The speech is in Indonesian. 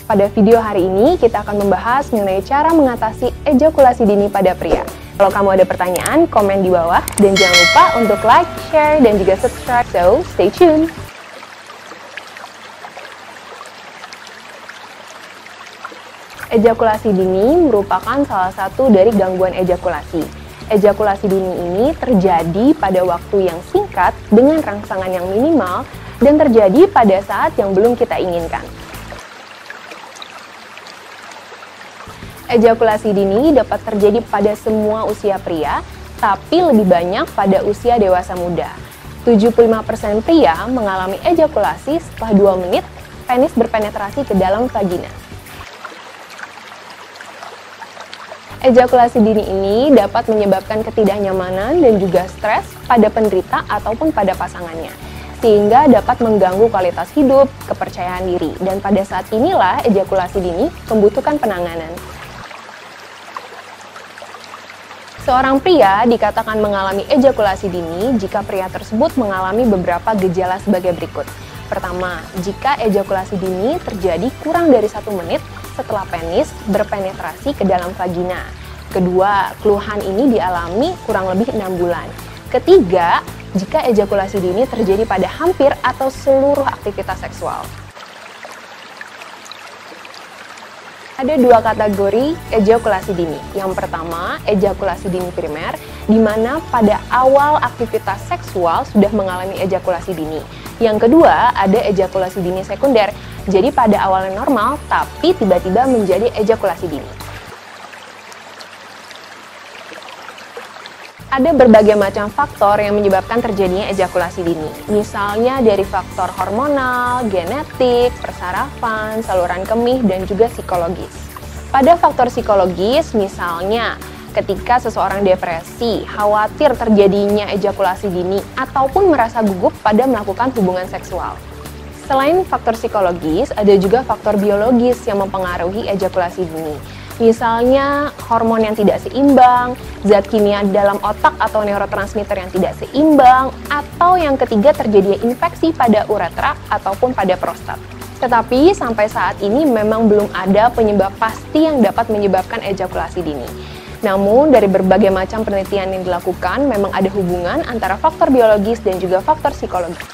Pada video hari ini, kita akan membahas mengenai cara mengatasi ejakulasi dini pada pria. Kalau kamu ada pertanyaan, komen di bawah. Dan jangan lupa untuk like, share, dan juga subscribe. So, stay tuned! Ejakulasi dini merupakan salah satu dari gangguan ejakulasi. Ejakulasi dini ini terjadi pada waktu yang singkat dengan rangsangan yang minimal dan terjadi pada saat yang belum kita inginkan. Ejakulasi dini dapat terjadi pada semua usia pria, tapi lebih banyak pada usia dewasa muda. 75% pria mengalami ejakulasi setelah 2 menit penis berpenetrasi ke dalam vagina. Ejakulasi dini ini dapat menyebabkan ketidaknyamanan dan juga stres pada penderita ataupun pada pasangannya, sehingga dapat mengganggu kualitas hidup, kepercayaan diri, dan pada saat inilah ejakulasi dini membutuhkan penanganan. Seorang pria dikatakan mengalami ejakulasi dini jika pria tersebut mengalami beberapa gejala sebagai berikut. Pertama, jika ejakulasi dini terjadi kurang dari 1 menit setelah penis berpenetrasi ke dalam vagina. Kedua, keluhan ini dialami kurang lebih 6 bulan. Ketiga, jika ejakulasi dini terjadi pada hampir atau seluruh aktivitas seksual. Ada 2 kategori ejakulasi dini. Yang pertama, ejakulasi dini primer, di mana pada awal aktivitas seksual sudah mengalami ejakulasi dini. Yang kedua, ada ejakulasi dini sekunder, jadi pada awalnya normal, tapi tiba-tiba menjadi ejakulasi dini. Ada berbagai macam faktor yang menyebabkan terjadinya ejakulasi dini. Misalnya dari faktor hormonal, genetik, persarafan, saluran kemih, dan juga psikologis. Pada faktor psikologis, misalnya ketika seseorang depresi, khawatir terjadinya ejakulasi dini, ataupun merasa gugup pada melakukan hubungan seksual. Selain faktor psikologis, ada juga faktor biologis yang mempengaruhi ejakulasi dini. Misalnya hormon yang tidak seimbang, zat kimia dalam otak atau neurotransmitter yang tidak seimbang, atau yang ketiga terjadi infeksi pada uretra ataupun pada prostat. Tetapi sampai saat ini memang belum ada penyebab pasti yang dapat menyebabkan ejakulasi dini. Namun dari berbagai macam penelitian yang dilakukan memang ada hubungan antara faktor biologis dan juga faktor psikologis.